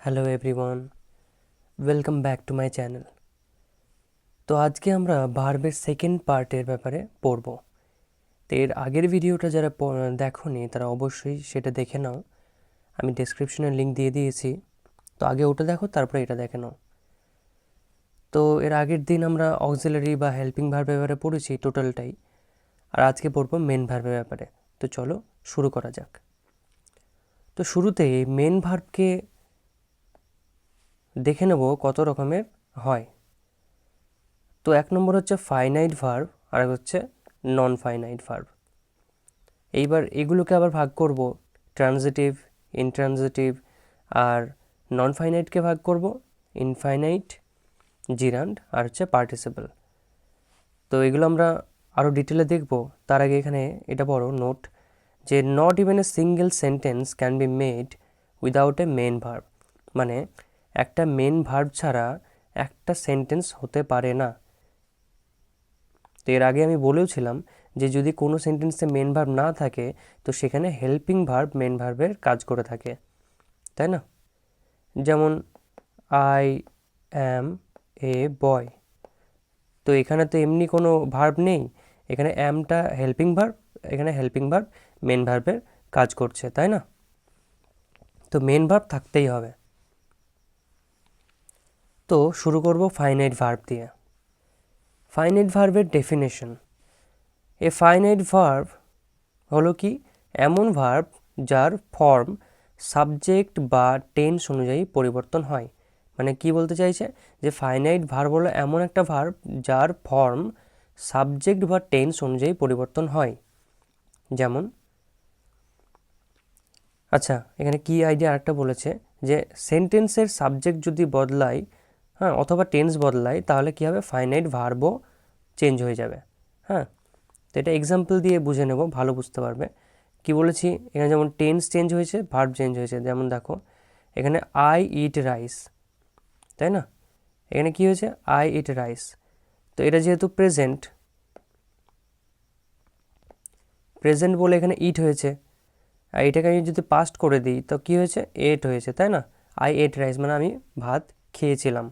Hello everyone, welcome back to my channel. তো আজকে আমরা ভার্বের সেকেন্ড পার্টের ব্যাপারে পড়ব। তো এর আগের ভিডিওটা যারা দেখোনি তারা অবশ্যই সেটা দেখে নাও, আমি ডেসক্রিপশনে লিঙ্ক দিয়ে দিয়েছি। তো আগে ওটা দেখো, তারপরে এটা দেখে নাও। তো এর আগের দিন আমরা অক্সিলারি বা হেল্পিং ভার্বের ব্যাপারে পড়েছি টোটালটাই, আর আজকে পড়বো মেন ভার্বের ব্যাপারে। তো চলো শুরু করা যাক। তো শুরুতে মেন ভার্বকে দেখে নেব কত রকমের হয়। তো এক নম্বর হচ্ছে ফাইনাইট ভার্ব, আর এক হচ্ছে নন ফাইনাইট ভার্ব। এইবার এগুলোকে আবার ভাগ করব ট্রানজিটিভ, ইনট্রানজিটিভ, আর নন ফাইনাইটকে ভাগ করব ইনফাইনাইট, জিরান্ড আর হচ্ছে পার্টিসিপল। তো এগুলো আমরা আরও ডিটেলে দেখব। তার আগে এখানে এটা বড় নোট যে not even a single sentence can be made without a main verb, মানে একটা মেন ভার্ব ছাড়া একটা সেন্টেন্স হতে পারে না। তো এর আগে আমি বলেওছিলাম যে যদি কোনো সেন্টেন্সে মেন ভার্ব না থাকে তো সেখানে হেল্পিং ভার্ব মেন ভার্বের কাজ করে থাকে, তাই না? যেমন আই অ্যাম এ বয়, তো এখানে তো এমনি কোনো ভার্ব নেই, এখানে অ্যামটা হেল্পিং ভার্ব, এখানে হেল্পিং ভার্ব মেন ভার্বের কাজ করছে, তাই না? তো মেন ভার্ব থাকতেই হবে। তো শুরু করব ফাইনাইট ভার্ব দিয়ে। ফাইনাইট ভার্বের ডেফিনেশন: এ ফাইনাইট ভার্ব হলো কি এমন ভার্ব যার ফর্ম সাবজেক্ট বা টেন্স অনুযায়ী পরিবর্তন হয়। মানে কি বলতে চাইছে যে ফাইনাইট ভার্ব হলো এমন একটা ভার্ব যার ফর্ম সাবজেক্ট বা টেন্স অনুযায়ী পরিবর্তন হয়। যেমন আচ্ছা, এখানে কি আইডিয়া আরেকটা বলেছে যে সেন্টেন্সের সাবজেক্ট যদি বদলায়, হ্যাঁ, অথবা টেন্স বদলায়, তাহলে কী হবে, ফাইনাইট ভার্বও চেঞ্জ হয়ে যাবে। হ্যাঁ, তো এটা এক্সাম্পল দিয়ে বুঝে নেব, ভালো বুঝতে পারবে। কি বলেছি, এখানে যেমন টেন্স চেঞ্জ হয়েছে, ভার্ব চেঞ্জ হয়েছে। যেমন দেখো এখানে আই ইট রাইস, তাই না? এখানে কি হয়েছে, আই ইট রাইস। তো এটা যেহেতু প্রেজেন্ট, প্রেজেন্ট বলে এখানে ইট হয়েছে, আর এটাকে আমি যদি পাস্ট করে দিই তো কি হয়েছে, এট হয়েছে, তাই না? আই এট রাইস মানে আমি ভাত খেয়েছিলাম।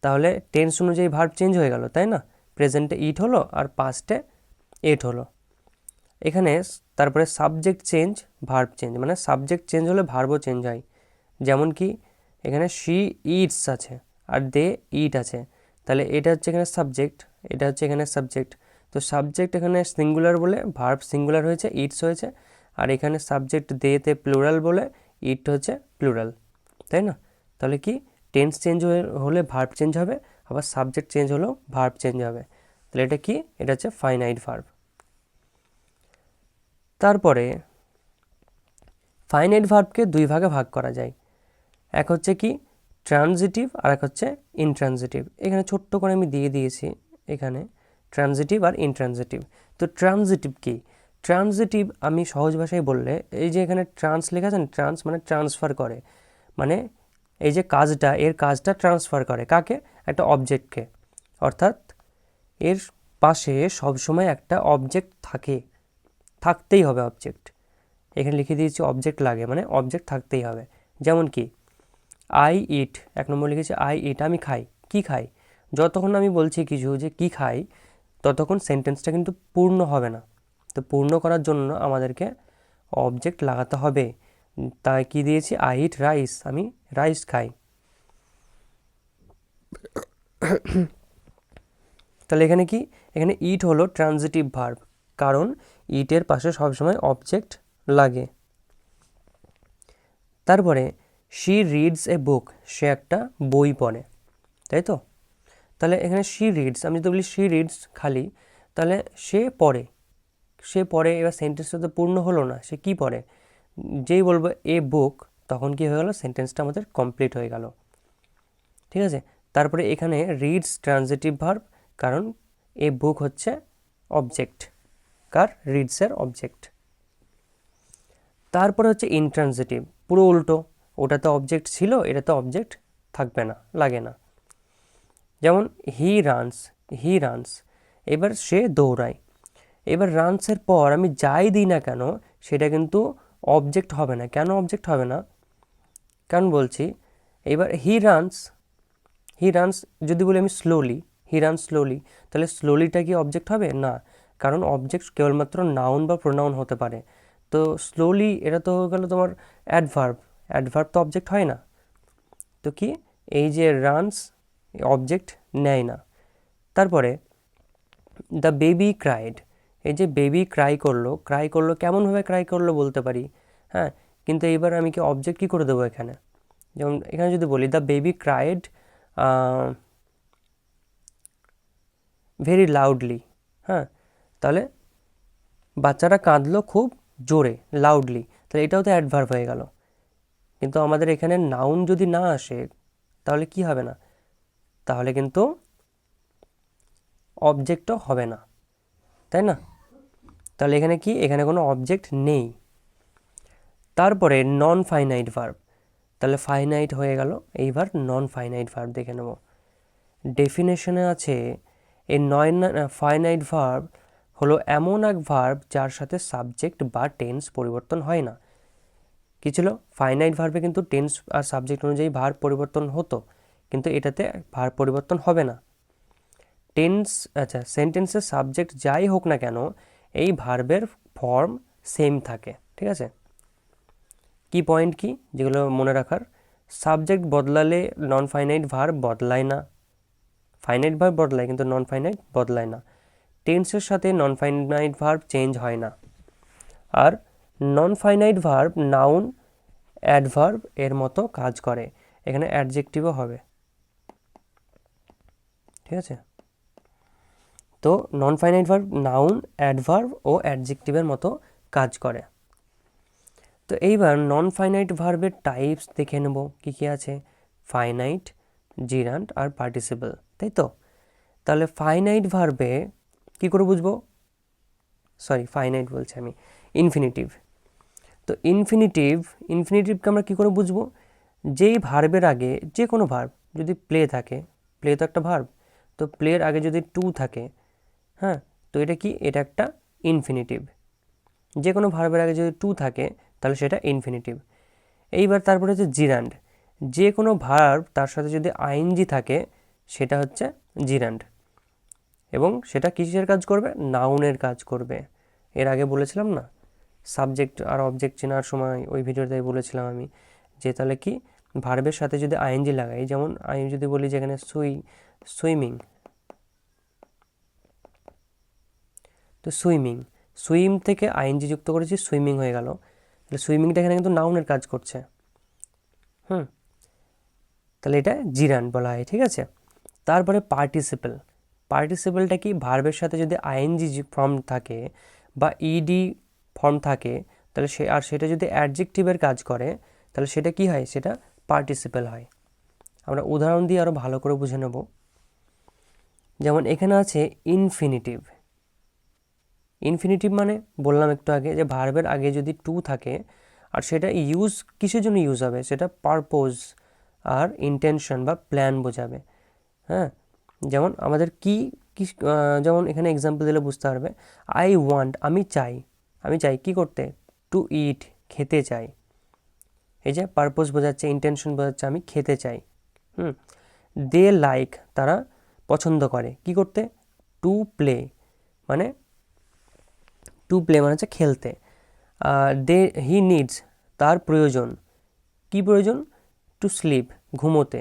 তাহলে টেন্স অনুযায়ী ভার্ব চেঞ্জ হয়ে গেল, তাই না? প্রেজেন্টে ইট হলো আর পাস্টে এট হলো। এখানে তারপরে সাবজেক্ট চেঞ্জ, ভার্ব চেঞ্জ, মানে সাবজেক্ট চেঞ্জ হলে ভার্বও চেঞ্জ হয়। যেমন কি এখানে শি ইটস আছে আর দে ইট আছে, তাহলে এটা হচ্ছে এখানে সাবজেক্ট, এটা হচ্ছে এখানে সাবজেক্ট। তো সাবজেক্ট এখানে সিঙ্গুলার বলে ভার্ব সিঙ্গুলার হয়েছে, ইটস হয়েছে। আর এখানে সাবজেক্ট দেতে প্লুরাল বলে ইট হচ্ছে প্লুরাল, তাই না? তাহলে কি টেন্স চেঞ্জ হলে ভার্ব চেঞ্জ হবে, আবার সাবজেক্ট চেঞ্জ হলেও ভার্ব চেঞ্জ হবে। তাহলে এটা কি, এটা হচ্ছে ফাইনাইট ভার্ব। তারপরে ফাইনাইট ভার্বকে দুই ভাগে ভাগ করা যায়। এক হচ্ছে কি ট্রানজিটিভ, আর এক হচ্ছে ইনট্রানজিটিভ। এখানে ছোট্ট করে আমি দিয়ে দিয়েছি এখানে ট্রানজিটিভ আর ইনট্রানজিটিভ। তো ট্রানজিটিভ কি, ট্রানজিটিভ আমি সহজ ভাষায় বললে, এই যে এখানে ট্রান্স লেখা আছে না, ট্রান্স মানে ট্রান্সফার করে, মানে এই যে কাজটা, এর কাজটা ট্রান্সফার করে কাকে, একটা অবজেক্টকে। অর্থাৎ এর পাশে সবসময় একটা অবজেক্ট থাকে, থাকতেই হবে অবজেক্ট। এখানে লিখে দিয়েছি অবজেক্ট লাগে, মানে অবজেক্ট থাকতেই হবে। যেমন কি আই ইট, এক নম্বর লিখেছি আই ইট, আমি খাই। কি খাই, যতক্ষণ আমি বলছি কিছু যে কি খাই, ততক্ষণ সেন্টেন্সটা কিন্তু পূর্ণ হবে না। তো পূর্ণ করার জন্য আমাদেরকে অবজেক্ট লাগাতে হবে। তাই কি দিয়েছি, আই ইট রাইস, আমি রাইস খাই। তাহলে এখানে কি, এখানে ইট হলো ট্রানজিটিভ ভার্ব, কারণ ইটের পাশে সবসময় অবজেক্ট লাগে। তারপরে শি রিডস এ বুক, সে একটা বই পড়ে, তাই তো? তাহলে এখানে শি রিডস, আমি যদি বলি শি রিডস খালি, তাহলে সে পড়ে, সে পড়ে। এবার সেন্টেন্সটা তো পূর্ণ হলো না, সে কি পড়ে, যেই বলবো এ বুক, তখন কি হয়ে গেল, সেন্টেন্সটা আমাদের কমপ্লিট হয়ে গেল। ঠিক আছে, তারপরে এখানে রিডস ট্রানজিটিভ ভার্ব, কারণ এ বুক হচ্ছে অবজেক্ট, কার, রিডসের অবজেক্ট। তারপরে হচ্ছে ইনট্রানজিটিভ, পুরো উল্টো, ওটাতে অবজেক্ট ছিল, এটাতে অবজেক্ট থাকবে না, লাগে না। যেমন হি রানস, হি রানস, এবার সে দৌড়ায়। এবার রানসের পর আমি যাই দিই না কেন সেটা কিন্তু অবজেক্ট হবে না। কেন অবজেক্ট হবে না, কারণ বলছি, এবার হি রানস যদি বলি আমি স্লোলি, হি রানস স্লোলি, তাহলে স্লোলিটা কি অবজেক্ট হবে? না, কারণ অবজেক্ট কেবলমাত্র নাউন বা প্রোনাউন হতে পারে। তো স্লোলি এটা তো হয়ে গেল তোমার অ্যাডভার্ব, অ্যাডভার্ব তো অবজেক্ট হয় না। তো কি এই যে রানস অবজেক্ট নেয় না। তারপরে দ্য বেবি ক্রাইড, এই যে বেবি ক্রাই করলো কেমনভাবে ক্রাই করলো বলতে পারি, হ্যাঁ, কিন্তু এইবার আমি কি অবজেক্ট কী করে দেবো এখানে? যেমন এখানে যদি বলি the baby cried very loudly, হ্যাঁ, তাহলে বাচ্চাটা কাঁদলো খুব জোরে, লাউডলি, তাহলে এটাও তো অ্যাডভার্ব হয়ে গেল। কিন্তু আমাদের এখানে নাউন যদি না আসে তাহলে কি হবে না, তাহলে কিন্তু অবজেক্টও হবে না, তাই না? তাহলে এখানে কি, এখানে কোনো অবজেক্ট নেই। তারপরে নন ফাইনাইট ভার্ব, তাহলে ফাইনাইট হয়ে গেল, এইবার নন ফাইনাইট ভার্ব দেখে নেব। ডেফিনেশনে আছে এই ফাইনাইট ভার্ব হলো এমন এক ভার্ব যার সাথে সাবজেক্ট বা টেন্স পরিবর্তন হয় না। কি ছিল, ফাইনাইট ভার্বে কিন্তু টেন্স আর সাবজেক্ট অনুযায়ী ভার্ব পরিবর্তন হতো, কিন্তু এটাতে ভার্ব পরিবর্তন হবে না। টেন্স, আচ্ছা, সেন্টেন্সের সাবজেক্ট যাই হোক না কেন এই ভার্বের ফর্ম সেম থাকে, ঠিক আছে? কি পয়েন্ট কি যেগুলো মনে রাখার, সাবজেক্ট বদলালে নন ফাইনাইট ভার্ব বদলায় না, ফাইনাইট ভার্ব বদলায় কিন্তু নন ফাইনাইট বদলায় না। টেন্সের সাথে নন ফাইনাইট ভার্ব চেঞ্জ হয় না। আর non finite verb noun adverb এর মতো কাজ করে, এখানে অ্যাডজেক্টিভও হবে, ঠিক আছে? তো non finite verb noun adverb ও অ্যাডজেক্টিভের মতো কাজ করে। তো এইবার নন ফাইনাইট ভার্বের টাইপস দেখে নেব কী কী আছে, ফাইনাইট, জিরান্ড আর পার্টিসিপল, তাই তো? তাহলে ফাইনাইট ভার্বে কী করে বুঝবো, ফাইনাইট বলছি আমি, ইনফিনিটিভ। তো ইনফিনিটিভকে আমরা কী করে বুঝবো, যেই ভার্বের আগে যে কোনো ভার্ব যদি প্লে থাকে, প্লে তো একটা ভার্ব, তো প্লের আগে যদি টু থাকে, হ্যাঁ, তো এটা কি, এটা একটা ইনফিনিটিভ। যে কোনো ভার্বের আগে যদি টু থাকে তাহলে সেটা ইনফিনিটিভ। এইবার তারপরে হচ্ছে জিরান্ড, যে কোনো ভার্ব তার সাথে যদি আইএনজি থাকে সেটা হচ্ছে জিরান্ড, এবং সেটা কিসের কাজ করবে, নাউনের কাজ করবে। এর আগে বলেছিলাম না, সাবজেক্ট আর অবজেক্ট চেনার সময় ওই ভিডিওতে বলেছিলাম আমি, যে তাহলে কি ভার্বের সাথে যদি আইএনজি লাগাই, যেমন আমি যদি বলি যেখানে সুইমিং, তো সুইম থেকে আইএনজি যুক্ত করেছি, সুইমিং হয়ে গেল, তাহলে সুইমিংটা এখানে কিন্তু নাউনের কাজ করছে, তাহলে এটা জিরান্ড বলা হয়, ঠিক আছে? তারপরে পার্টিসিপেলটা কি, ভার্বের সাথে যদি আইএনজি ফর্ম থাকে বা ইডি ফর্ম থাকে, তাহলে সেটা যদি অ্যাডজেক্টিভের কাজ করে তাহলে সেটা কি হয়, সেটা পার্টিসিপেল হয়। আমরা উদাহরণ দিয়ে আরও ভালো করে বুঝে নেব। যেমন এখানে আছে ইনফিনিটিভ মানে বললাম একটু আগে যে ভার্বের আগে যদি টু থাকে আর সেটা ইউজ কিসের জন্য ইউজ হবে, সেটা পারপোজ আর ইন্টেনশন বা প্ল্যান বোঝাবে, হ্যাঁ। যেমন আমাদের যেমন এখানে এক্সাম্পল দিলে বুঝতে পারবে, আই ওয়ান্ট, আমি চাই কি করতে, টু ইট, খেতে চাই। এই যে পারপোজ বোঝাচ্ছে, ইন্টেনশন বোঝাচ্ছে আমি খেতে চাই। দে লাইক, তারা পছন্দ করে কি করতে, টু প্লে, মানে হচ্ছে খেলতে। হি নিডস, তার প্রয়োজন, কি প্রয়োজন, টু স্লিপ, ঘুমোতে।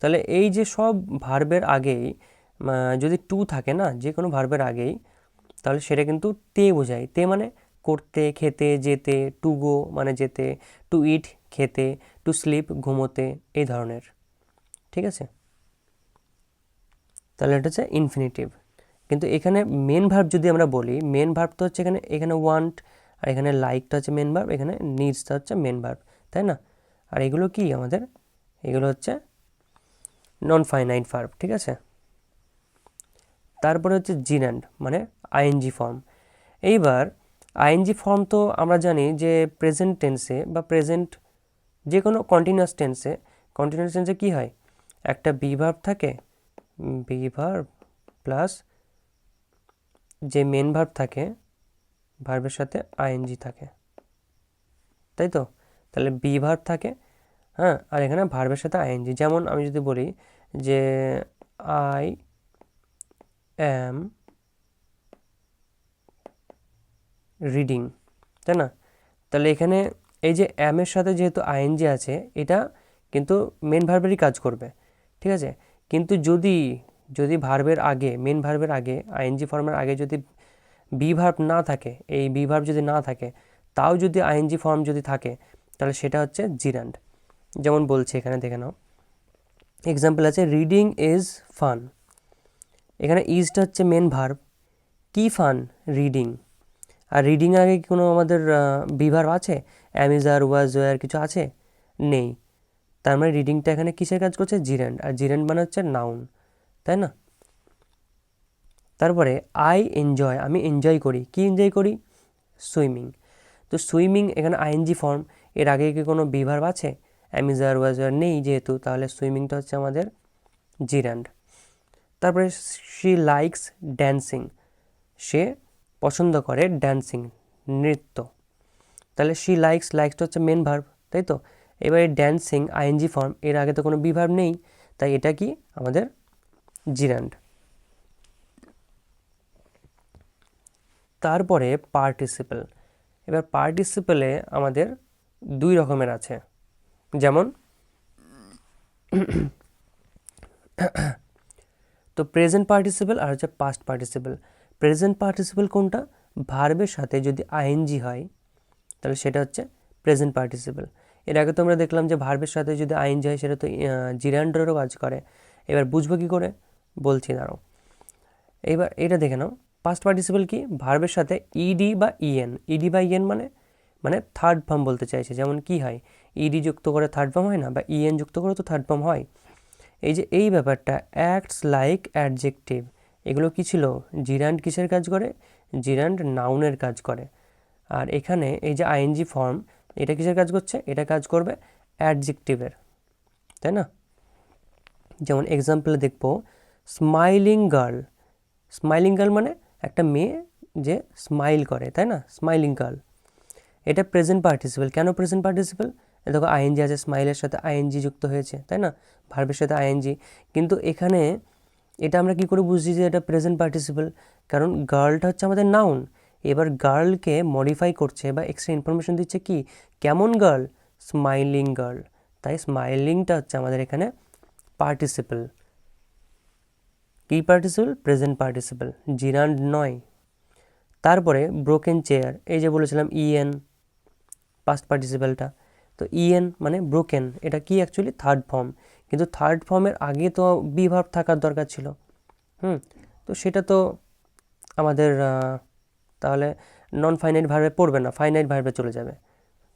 তাহলে এই যে সব ভার্বের আগেই যদি টু থাকে না, যে কোনো ভার্বের আগেই, তাহলে সেটা কিন্তু তে বোঝায়। তে মানে করতে, খেতে, যেতে, টু গো মানে যেতে, টু ইট খেতে, টু স্লিপ ঘুমোতে, এই ধরনের, ঠিক আছে? তাহলে এটা হচ্ছে ইনফিনিটিভ। কিন্তু এখানে মেন ভার্ব যদি আমরা বলি, মেন ভার্ব তো হচ্ছে এখানে ওয়ান্ট, আর এখানে লাইকটা হচ্ছে মেন ভার্ব, এখানে নিডসটা হচ্ছে মেন ভার্ব, তাই না? আর এগুলো কি আমাদের, এগুলো হচ্ছে নন ফাইনাইট ভার্ব, ঠিক আছে? তারপরে হচ্ছে জিরান্ড মানে আইএনজি ফর্ম। এইবার আইএনজি ফর্ম তো আমরা জানি যে প্রেজেন্ট টেন্সে বা যে কোনো কন্টিনিউয়াস টেন্সে কী হয়, একটা বি ভার্ব থাকে, বি ভার্ব প্লাস যে মেন ভার্ব থাকে, ভার্বের সাথে আইএনজি থাকে, তাই তো? তাহলে বি ভার্ব থাকে হ্যাঁ, আর এখানে ভার্বের সাথে আইএনজি। যেমন আমি যদি বলি যে আই অ্যাম রিডিং, তাই না? তাহলে এখানে এই যে অ্যামের সাথে যেহেতু আইএনজি আছে, এটা কিন্তু মেন ভার্বেরই কাজ করবে, ঠিক আছে? কিন্তু যদি যদি ভার্বের আগে, মেন ভার্বের আগে, আইএনজি ফর্মের আগে যদি বি ভার্ব না থাকে, এই বি ভার্ব যদি না থাকে, তাও যদি আইএনজি ফর্ম যদি থাকে, তাহলে সেটা হচ্ছে জিরান্ড। যেমন বলছে এখানে, দেখে নাও এক্সাম্পল আছে, রিডিং ইজ ফান। এখানে ইজটা হচ্ছে মেন ভার্ব, কি ফান? রিডিং। আর রিডিং আগে কি কোনো আমাদের বি ভার্ব আছে? অ্যাম, ইজ, আর, ওয়াজ, ওয়ার কিছু আছে? নেই। তার মানে রিডিংটা এখানে কিসের কাজ করছে? জিরান্ড। আর জিরান্ড মানে হচ্ছে নাউন, তাই না? তারপরে আই এনজয়, আমি এনজয় করি। কি এনজয় করি? সুইমিং। তো সুইমিং এখানে আইএনজি ফর্ম, এর আগে কি কোনো বি ভার্ব আছে? অ্যাম, ইজ, আর, ওয়াজ, ওয়ার নেই যেহেতু, তাহলে সুইমিংটা হচ্ছে আমাদের জিরান্ড। তারপরে শি লাইকস ড্যান্সিং, সে পছন্দ করে ড্যান্সিং, নৃত্য। তাহলে শি লাইকস, লাইকসটা হচ্ছে মেন ভার্ব, তাই তো? এবারে ড্যান্সিং আইএনজি ফর্ম, এর আগে তো কোনো বি ভার্ব নেই, তাই এটা কি আমাদের জিরান্ড। তারপরে পার্টিসিপেল। এবার পার্টিসিপেলে আমাদের দুই রকমের আছে, যেমন তো প্রেজেন্ট পার্টিসিপেল আর হচ্ছে পাস্ট পার্টিসিপেল। প্রেজেন্ট পার্টিসিপেল কোনটা? ভার্বের সাথে যদি আইএনজি হয়, তাহলে সেটা হচ্ছে প্রেজেন্ট পার্টিসিপেল। এর আগে তো আমরা দেখলাম যে ভার্বের সাথে যদি আইএনজি হয়, সেটা তো জিরান্ডারও কাজ করে। এবার বুঝবো কী করে? বলছি, দাঁড়াও। এবার এটা দেখে নাও, পাস্ট পার্টিসিপেল কি? ভার্বের সাথে ইডি বা ইএন। ইডি বা ইএন মানে মানে থার্ড ফর্ম বলতে চাইছে। যেমন কি হয়, ইডি যুক্ত করে থার্ড ফর্ম হয় না, বা ইএন যুক্ত করে তো থার্ড ফর্ম হয়। এই যে এই ব্যাপারটা, অ্যাক্টস লাইক অ্যাডজেক্টিভ, এগুলো কি ছিল? জিরান্ড কিসের কাজ করে? জিরান্ড নাউনের কাজ করে। আর এখানে এই যে আইএনজি ফর্ম, এটা কিসের কাজ করছে? এটা কাজ করবে অ্যাডজেক্টিভের, তাই না? যেমন এক্সাম্পলে দেখব, স্মাইলিং গার্ল। স্মাইলিং গার্ল মানে একটা মেয়ে যে স্মাইল করে, তাই না? স্মাইলিং গার্ল, এটা প্রেজেন্ট পার্টিসিপেল। কেন প্রেজেন্ট পার্টিসিপেল? দেখো আইএনজি আছে, স্মাইলের সাথে আইএনজি যুক্ত হয়েছে, তাই না? ভার্বের সাথে আইএনজি। কিন্তু এখানে এটা আমরা কি করে বুঝছি যে এটা প্রেজেন্ট পার্টিসিপেল? কারণ গার্লটা হচ্ছে আমাদের নাউন। এবার গার্লকে মডিফাই করছে বা এক্সট্রা ইনফরমেশন দিচ্ছে কি? কেমন গার্ল? Smiling girl. তাই স্মাইলিংটা হচ্ছে আমাদের এখানে পার্টিসিপেল। কি পার্টিসিপেল? প্রেজেন্ট পার্টিসিপেল, জিরান্ড নয়। তারপরে ব্রোকেন চেয়ার, এই যে বলেছিলাম ইএন, পাস্ট পার্টিসিপেলটা। তো ইএন মানে ব্রোকেন, এটা কি অ্যাকচুয়ালি থার্ড ফর্ম, কিন্তু থার্ড ফর্মের আগে তো বি ভার্ব থাকার দরকার ছিল। তো সেটা তো আমাদের তাহলে নন ফাইনাইট ভার্বে পড়বে না, ফাইনাইট ভার্বে চলে যাবে।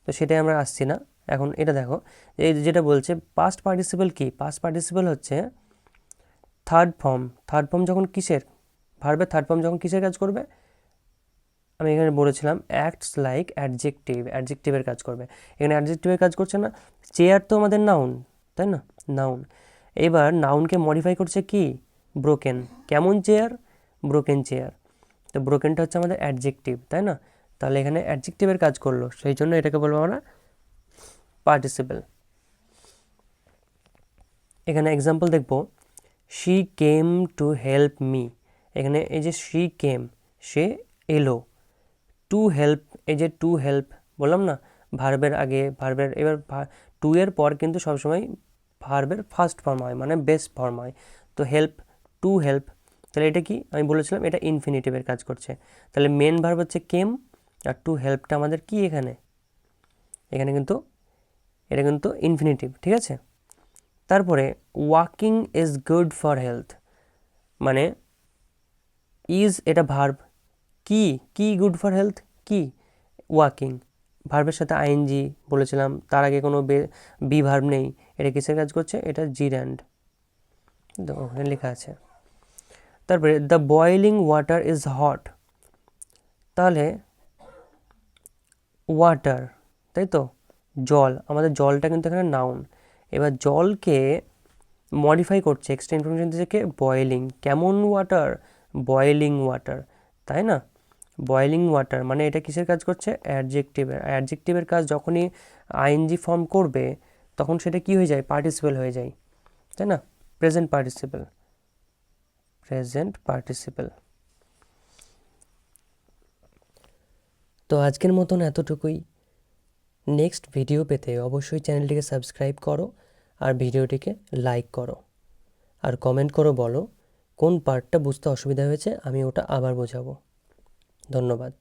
তো সেটাই আমরা আসছি না এখন। এটা দেখো, এই যেটা বলছে পাস্ট পার্টিসিপেল কি? পাস্ট পার্টিসিপেল হচ্ছে থার্ড ফর্ম। থার্ড ফর্ম যখন কিসের? ভার্বের থার্ড ফর্ম যখন কিসের কাজ করবে? আমি এখানে বলেছিলাম অ্যাক্টস লাইক অ্যাডজেক্টিভ, অ্যাডজেক্টিভের কাজ করবে। এখানে অ্যাডজেক্টিভের কাজ করছে না। চেয়ার তো আমাদের নাউন, তাই না? নাউন। এবার নাউনকে মডিফাই করছে কি? ব্রোকেন। কেমন চেয়ার? Broken chair. তো ব্রোকেনটা হচ্ছে আমাদের অ্যাডজেক্টিভ, তাই না? তাহলে এখানে অ্যাডজেক্টিভের কাজ করলো, সেই জন্য এটাকে বলবো আমরা পার্টিসিপেল। এখানে এক্সাম্পল দেখব, she came to help me. এখানে এই যে শি কেম, সে এলো। টু হেল্প, এই যে টু হেল্প বললাম না, ভার্বের আগে, ভার্বের এবার টু এর পর কিন্তু সবসময় ভার্বের ফার্স্ট ফর্ম হয়, মানে বেস ফর্ম হয়। তো হেল্প, টু হেল্প, তাহলে এটা কি? আমি বলেছিলাম এটা ইনফিনিটিভের কাজ করছে। তাহলে মেন ভার্ব হচ্ছে কেম, আর টু হেল্পটা আমাদের কি এখানে? এখানে কিন্তু এটা কিন্তু ইনফিনিটিভ, ঠিক আছে? তারপরে walking is good for health, মানে ইজ এটা ভার্ব, কি কি গুড ফর হেলথ? কি? ওয়াকিং। ভার্বের সাথে আইএনজি বলেছিলাম, তার আগে কোনো বি ভার্ব নেই, এটা কিসের কাজ করছে? এটা জিরান্ড, ওখানে লেখা আছে। তারপরে the boiling water is hot, তাহলে ওয়াটার, তাই তো? জল, আমাদের জলটা কিন্তু এখানে নাউন। এবার জলকে মডিফাই করছে, এক্সট্রা ইনফরমেশন দিচ্ছে কে? বয়েলিং। কেমন ওয়াটার? বয়েলিং ওয়াটার, তাই না? বয়েলিং ওয়াটার মানে এটা কিসের কাজ করছে? অ্যাডজেক্টিভের। অ্যাডজেক্টিভের কাজ যখনই আইএনজি ফর্ম করবে, তখন সেটা কি হয়ে যায়, পার্টিসিপেল হয়ে যায়, তাই না? Present participle, present participle. তো আজকের মতন এতটুকুই। নেক্সট ভিডিও পেতে অবশ্যই চ্যানেলটিকে সাবস্ক্রাইব করো আর ভিডিওটিকে লাইক করো, আর কমেন্ট করো, বলো কোন পার্টটা বুঝতে অসুবিধা হয়েছে, আমি ওটা আবার বোঝাবো। ধন্যবাদ।